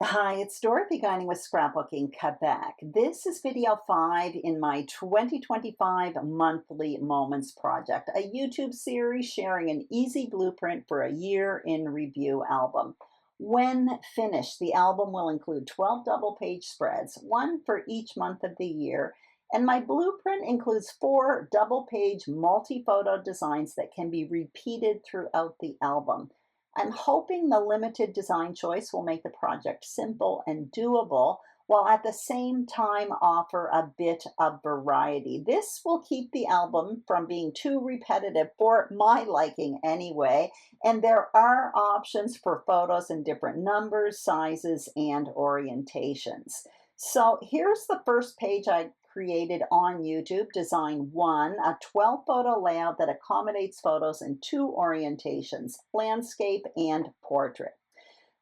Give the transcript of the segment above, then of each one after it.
Hi, it's Dorothy Guining with Scrapbooking Quebec. This is video 5 in my 2025 Monthly Moments project, a YouTube series sharing an easy blueprint for a year in review album. When finished, the album will include 12 double page spreads, one for each month of the year, and my blueprint includes 4 double page multi photo designs that can be repeated throughout the album. I'm hoping the limited design choice will make the project simple and doable, while at the same time offer a bit of variety. This will keep the album from being too repetitive for my liking anyway, and there are options for photos in different numbers, sizes, and orientations. So here's the first page I created on YouTube, Design 1, a 12 photo layout that accommodates photos in 2 orientations, landscape and portrait.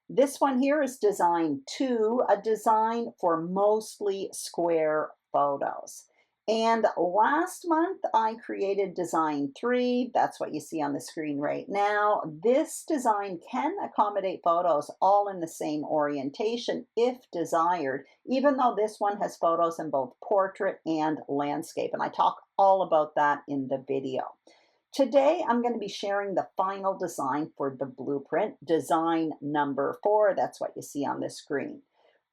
This one here is Design 2, a design for mostly square photos. And last month I created Design 3. That's what you see on the screen right now. This design can accommodate photos all in the same orientation if desired, even though this one has photos in both portrait and landscape. And I talk all about that in the video. Today, I'm going to be sharing the final design for the blueprint, design number 4. That's what you see on the screen.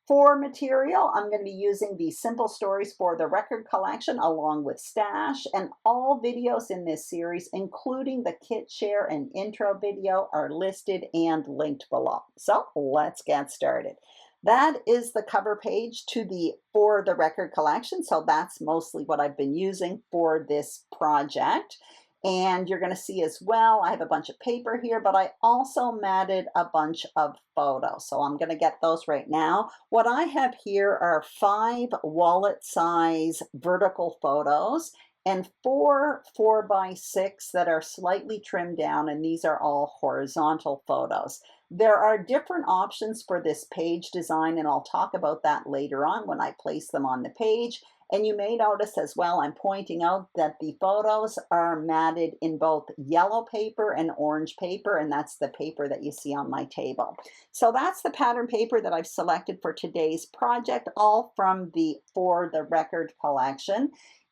For material, I'm going to be using the Simple Stories for the Record collection along with Stash, and all videos in this series, including the kit share and intro video, are listed and linked below. So let's get started. That is the cover page to the For the Record collection, so that's mostly what I've been using for this project. And you're going to see as well, I have a bunch of paper here, but I also matted a bunch of photos. So I'm going to get those right now. What I have here are 5 wallet size vertical photos and 4 4x6 that are slightly trimmed down, and these are all horizontal photos. There are different options for this page design, and I'll talk about that later on when I place them on the page. And you may notice as well, I'm pointing out that the photos are matted in both yellow paper and orange paper, and that's the paper that you see on my table. So that's the pattern paper that I've selected for today's project, all from the For the Record collection.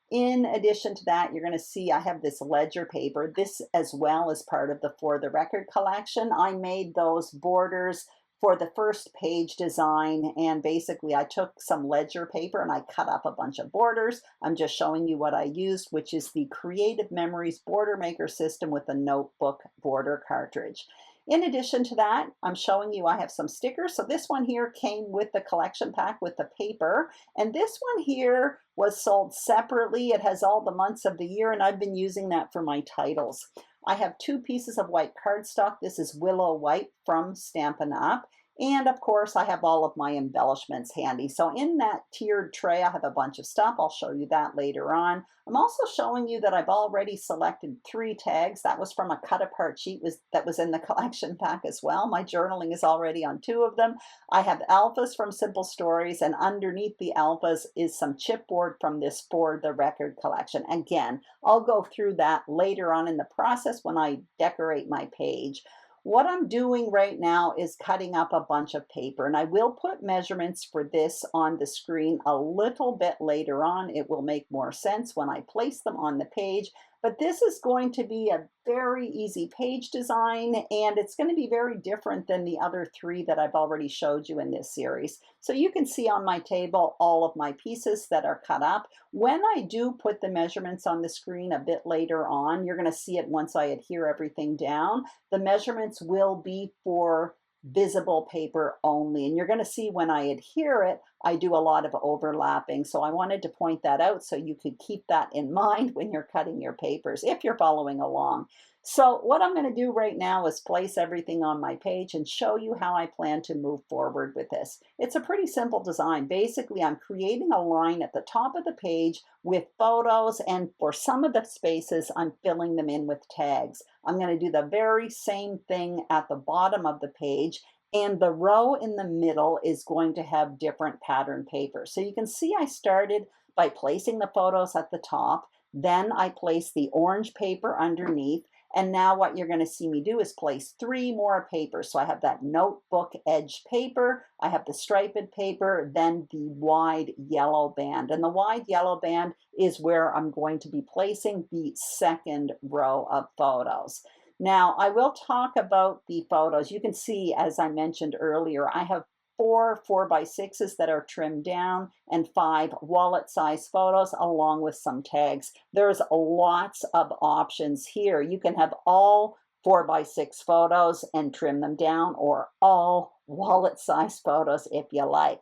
In addition to that, you're going to see I have this ledger paper. This as well is part of the For the Record collection. I made those borders for the first page design, and basically I took some ledger paper and I cut up a bunch of borders. I'm just showing you what I used, which is the Creative Memories Border Maker system with a notebook border cartridge. In addition to that, I'm showing you I have some stickers. So this one here came with the collection pack with the paper, and this one here was sold separately. It has all the months of the year, and I've been using that for my titles. I have 2 pieces of white cardstock. This is Willow White from Stampin' Up! And of course, I have all of my embellishments handy. So in that tiered tray, I have a bunch of stuff. I'll show you that later on. I'm also showing you that I've already selected 3 tags. That was from a cut-apart sheet that was in the collection pack as well. My journaling is already on 2 of them. I have alphas from Simple Stories, and underneath the alphas is some chipboard from this For the Record collection. Again, I'll go through that later on in the process when I decorate my page. What I'm doing right now is cutting up a bunch of paper, and I will put measurements for this on the screen a little bit later on. It will make more sense when I place them on the page, but this is going to be a very easy page design, and it's going to be very different than the other 3 that I've already showed you in this series. So you can see on my table all of my pieces that are cut up. When I do put the measurements on the screen a bit later on, you're going to see it once I adhere everything down. The measurements will be for visible paper only, and you're going to see when I adhere it, I do a lot of overlapping. So I wanted to point that out so you could keep that in mind when you're cutting your papers, if you're following along. So what I'm going to do right now is place everything on my page and show you how I plan to move forward with this. It's a pretty simple design. Basically, I'm creating a line at the top of the page with photos, and for some of the spaces, I'm filling them in with tags. I'm going to do the very same thing at the bottom of the page, and the row in the middle is going to have different pattern paper. So you can see I started by placing the photos at the top, then I placed the orange paper underneath, And now what you're going to see me do is place 3 more papers. So I have that notebook edge paper, I have the striped paper, then the wide yellow band. And the wide yellow band is where I'm going to be placing the second row of photos. Now, I will talk about the photos. You can see, as I mentioned earlier, I have 4 4x6s that are trimmed down and 5 wallet-size photos along with some tags. There's lots of options here. You can have all 4x6 photos and trim them down, or all wallet-size photos if you like.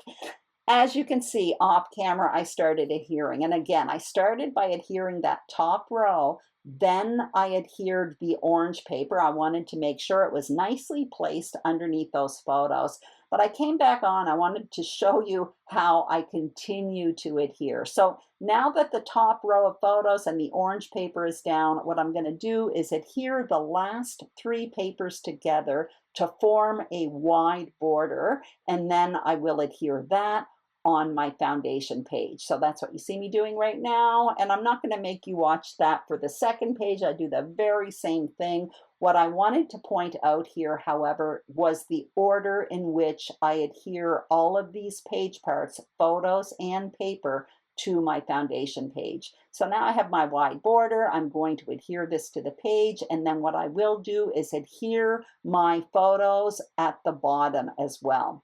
As you can see off camera, I started adhering. And again, I started by adhering that top row. Then I adhered the orange paper. I wanted to make sure it was nicely placed underneath those photos. But I came back on, I wanted to show you how I continue to adhere. So now that the top row of photos and the orange paper is down, what I'm going to do is adhere the last 3 papers together to form a wide border, and then I will adhere that on my foundation page. So that's what you see me doing right now. And I'm not going to make you watch that for the second page. I do the very same thing. What I wanted to point out here, however, was the order in which I adhere all of these page parts, photos and paper, to my foundation page. So now I have my wide border. I'm going to adhere this to the page, and then what I will do is adhere my photos at the bottom as well.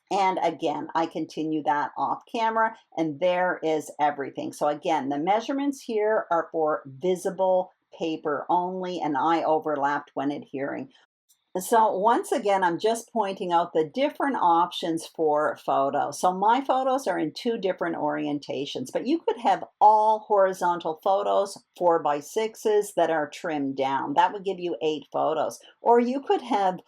And again, I continue that off camera, and there is everything. So again, the measurements here are for visible paper only, and I overlapped when adhering. So once again, I'm just pointing out the different options for photos. So my photos are in 2 different orientations, but you could have all horizontal photos, 4x6s that are trimmed down. That would give you 8 photos. Or you could have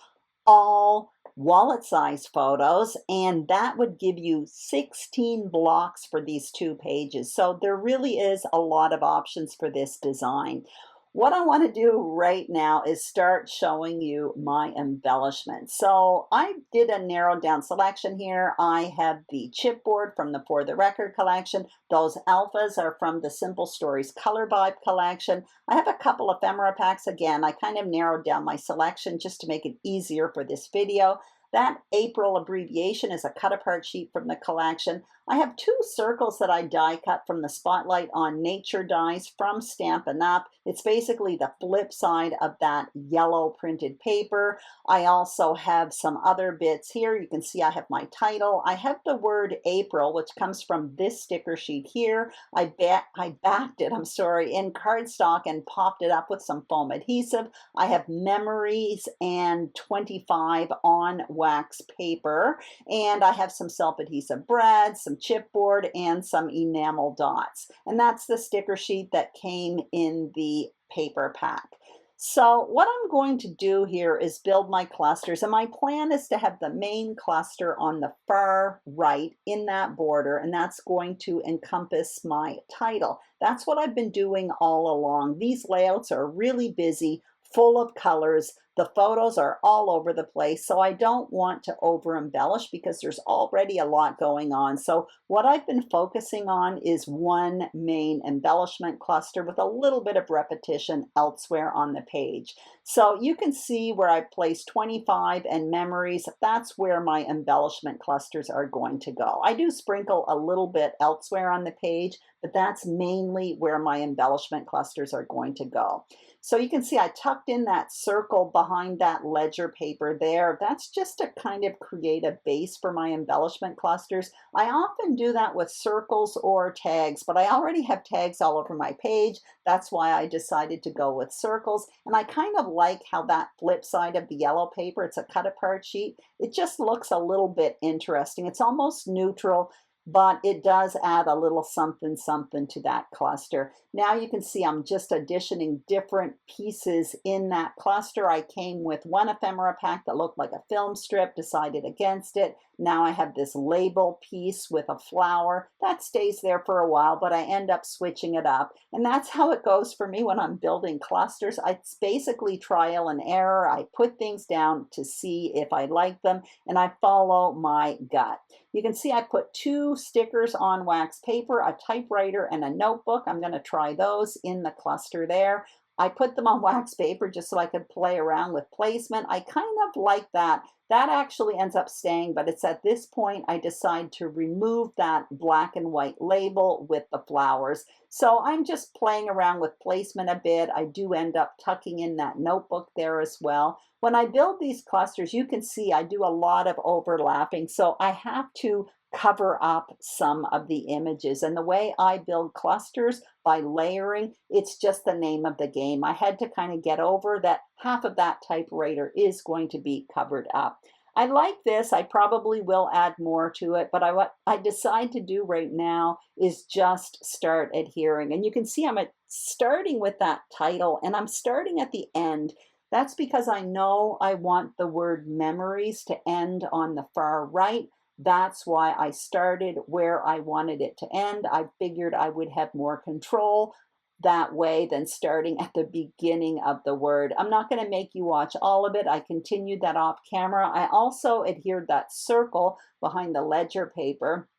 all wallet-size photos, and that would give you 16 blocks for these 2 pages. So there really is a lot of options for this design. What I want to do right now is start showing you my embellishments. So I did a narrowed down selection here. I have the chipboard from the For the Record collection. Those alphas are from the Simple Stories Color Vibe collection. I have a couple ephemera packs. Again, I kind of narrowed down my selection just to make it easier for this video. That April abbreviation is a cut apart sheet from the collection. I have 2 circles that I die cut from the Spotlight on Nature dies from Stampin' Up. It's basically the flip side of that yellow printed paper. I also have some other bits here. You can see I have my title. I have the word April, which comes from this sticker sheet here. I backed it, in cardstock and popped it up with some foam adhesive. I have memories and 25 on wax paper, and I have some self-adhesive brad, some chipboard, and some enamel dots. And that's the sticker sheet that came in the paper pack. So what I'm going to do here is build my clusters, and my plan is to have the main cluster on the far right in that border, and that's going to encompass my title. That's what I've been doing all along. These layouts are really busy, full of colors. The photos are all over the place, so I don't want to over embellish because there's already a lot going on. So what I've been focusing on is one main embellishment cluster with a little bit of repetition elsewhere on the page. So you can see where I placed 25 and memories. That's where my embellishment clusters are going to go. I do sprinkle a little bit elsewhere on the page, but that's mainly where my embellishment clusters are going to go. So you can see I tucked in that circle behind that ledger paper there. That's just to kind of create a base for my embellishment clusters. I often do that with circles or tags, but I already have tags all over my page. That's why I decided to go with circles. And I kind of like how that flip side of the yellow paper, it's a cut apart sheet. It just looks a little bit interesting. It's almost neutral, but it does add a little something something to that cluster. Now you can see I'm just additioning different pieces in that cluster. I came with one ephemera pack that looked like a film strip, decided against it. Now I have this label piece with a flower. That stays there for a while, but I end up switching it up. And that's how it goes for me when I'm building clusters. It's basically trial and error. I put things down to see if I like them, and I follow my gut. You can see I put 2 stickers on wax paper, a typewriter and a notebook. I'm going to try those in the cluster there. I put them on wax paper just so I could play around with placement. I kind of like that. That actually ends up staying, but it's at this point I decide to remove that black and white label with the flowers. So I'm just playing around with placement a bit. I do end up tucking in that notebook there as well. When I build these clusters, you can see I do a lot of overlapping, so I have to cover up some of the images. And the way I build clusters by layering, it's just the name of the game. I had to kind of get over that half of that typewriter is going to be covered up. I like this. I probably will add more to it, but what I decide to do right now is just start adhering. And you can see I'm starting with that title and I'm starting at the end. That's because I know I want the word memories to end on the far right. That's why I started where I wanted it to end. I figured I would have more control that way than starting at the beginning of the word. I'm not going to make you watch all of it. I continued that off camera. I also adhered that circle behind the ledger paper.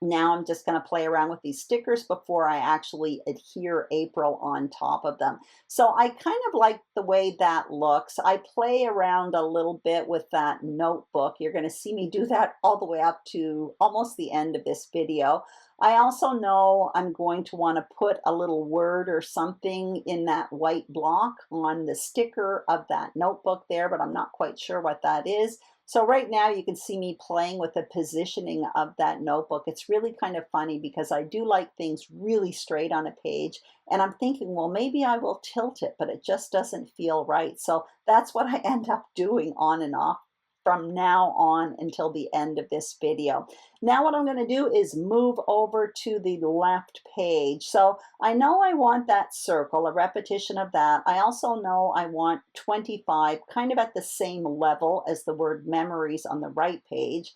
Now I'm just going to play around with these stickers before I actually adhere April on top of them. So I kind of like the way that looks. I play around a little bit with that notebook. You're going to see me do that all the way up to almost the end of this video. I also know I'm going to want to put a little word or something in that white block on the sticker of that notebook there, but I'm not quite sure what that is. So right now you can see me playing with the positioning of that notebook. It's really kind of funny because I do like things really straight on a page, and I'm thinking, well, maybe I will tilt it, but it just doesn't feel right. So that's what I end up doing on and off from now on until the end of this video. Now what I'm going to do is move over to the left page. So I know I want that circle, a repetition of that. I also know I want 25 kind of at the same level as the word memories on the right page,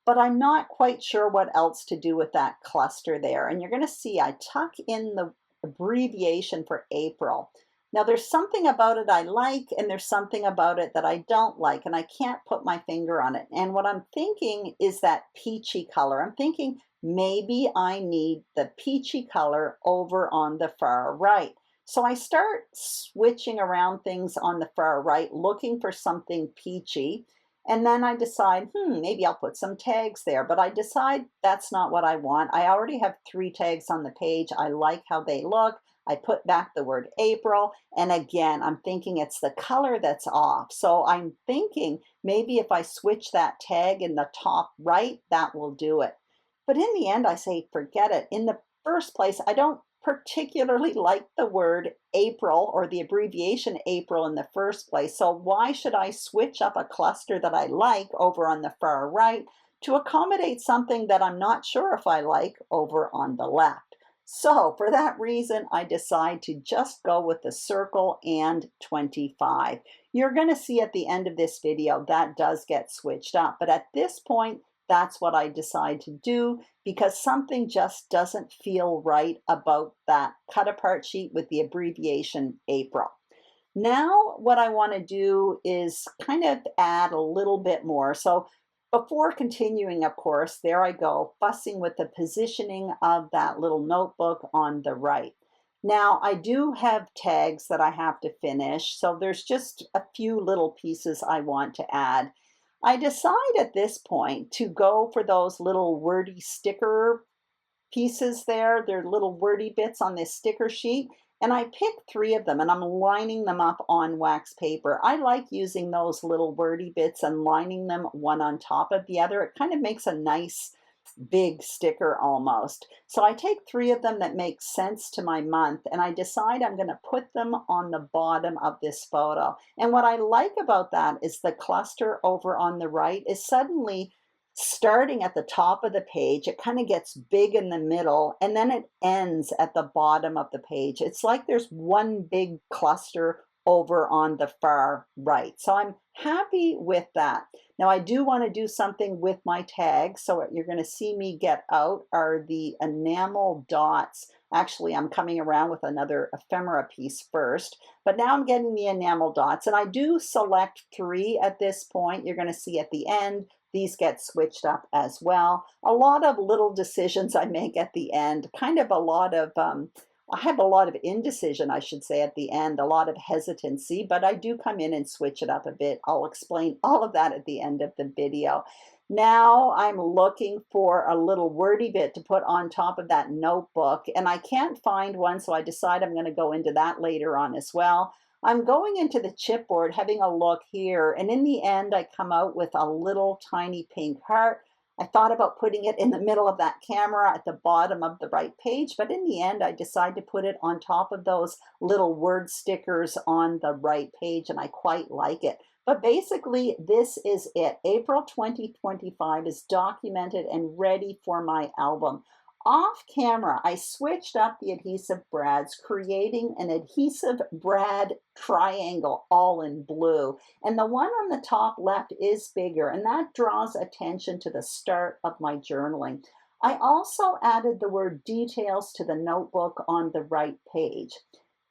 but I'm not quite sure what else to do with that cluster there. And you're going to see I tuck in the abbreviation for April. Now there's something about it I like and there's something about it that I don't like, and I can't put my finger on it. And what I'm thinking is that peachy color. I'm thinking maybe I need the peachy color over on the far right. So I start switching around things on the far right, looking for something peachy. And then I decide, maybe I'll put some tags there, but I decide that's not what I want. I already have 3 tags on the page. I like how they look. I put back the word April, and again, I'm thinking it's the color that's off. So I'm thinking maybe if I switch that tag in the top right, that will do it. But in the end, I say, forget it. In the first place, I don't particularly like the word April or the abbreviation April in the first place. So why should I switch up a cluster that I like over on the far right to accommodate something that I'm not sure if I like over on the left? So for that reason, I decide to just go with the circle and 25. You're going to see at the end of this video that does get switched up, but at this point, that's what I decide to do because something just doesn't feel right about that cut apart sheet with the abbreviation April. Now what I want to do is kind of add a little bit more. So before continuing, of course, there I go, fussing with the positioning of that little notebook on the right. Now, I do have tags that I have to finish, so there's just a few little pieces I want to add. I decide at this point to go for those little wordy sticker pieces there. They're little wordy bits on this sticker sheet. And I picked 3 of them and I'm lining them up on wax paper. I like using those little wordy bits and lining them one on top of the other. It kind of makes a nice big sticker almost. So I take 3 of them that make sense to my month and I decide I'm going to put them on the bottom of this photo. And what I like about that is the cluster over on the right is suddenly starting at the top of the page. It kind of gets big in the middle and then it ends at the bottom of the page. It's like there's one big cluster over on the far right. So I'm happy with that. Now I do want to do something with my tags. So what you're going to see me get out are the enamel dots. Actually, I'm coming around with another ephemera piece first, but now I'm getting the enamel dots and I do select 3 at this point. You're going to see at the end, these get switched up as well. A lot of little decisions I make at the end, kind of a lot of I have a lot of indecision, I should say, at the end, a lot of hesitancy, but I do come in and switch it up a bit. I'll explain all of that at the end of the video. Now I'm looking for a little wordy bit to put on top of that notebook, and I can't find one, so I decide I'm going to go into that later on as well. I'm going into the chipboard, having a look here, and in the end, I come out with a little tiny pink heart. I thought about putting it in the middle of that camera at the bottom of the right page, but in the end, I decided to put it on top of those little word stickers on the right page, and I quite like it. But basically, this is it. April 2025 is documented and ready for my album. Off camera, I switched up the adhesive brads, creating an adhesive brad triangle all in blue. And the one on the top left is bigger, and that draws attention to the start of my journaling. I also added the word details to the notebook on the right page.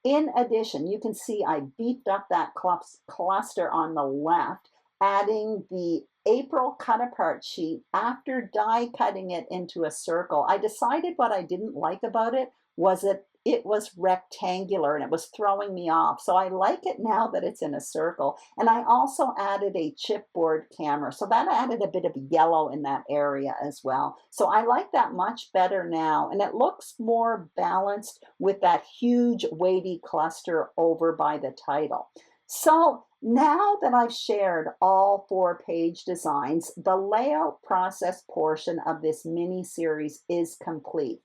In addition, you can see I beefed up that cluster on the left, adding the April cut apart sheet after die cutting it into a circle. I decided what I didn't like about it was that it was rectangular and it was throwing me off. So I like it now that it's in a circle. And I also added a chipboard camera. So that added a bit of yellow in that area as well. So I like that much better now. And it looks more balanced with that huge weighty cluster over by the title. So now that I've shared all 4-page designs, the layout process portion of this mini series is complete.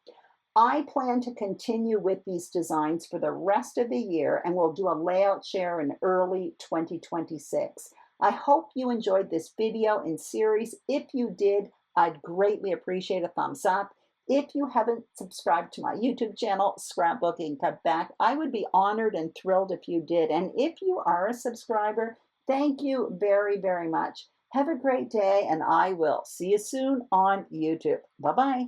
I plan to continue with these designs for the rest of the year, and we'll do a layout share in early 2026. I hope you enjoyed this video and series. If you did, I'd greatly appreciate a thumbs up. If you haven't subscribed to my YouTube channel, Scrapbooking Quebec, I would be honored and thrilled if you did. And if you are a subscriber, thank you very, very much. Have a great day, and I will see you soon on YouTube. Bye-bye.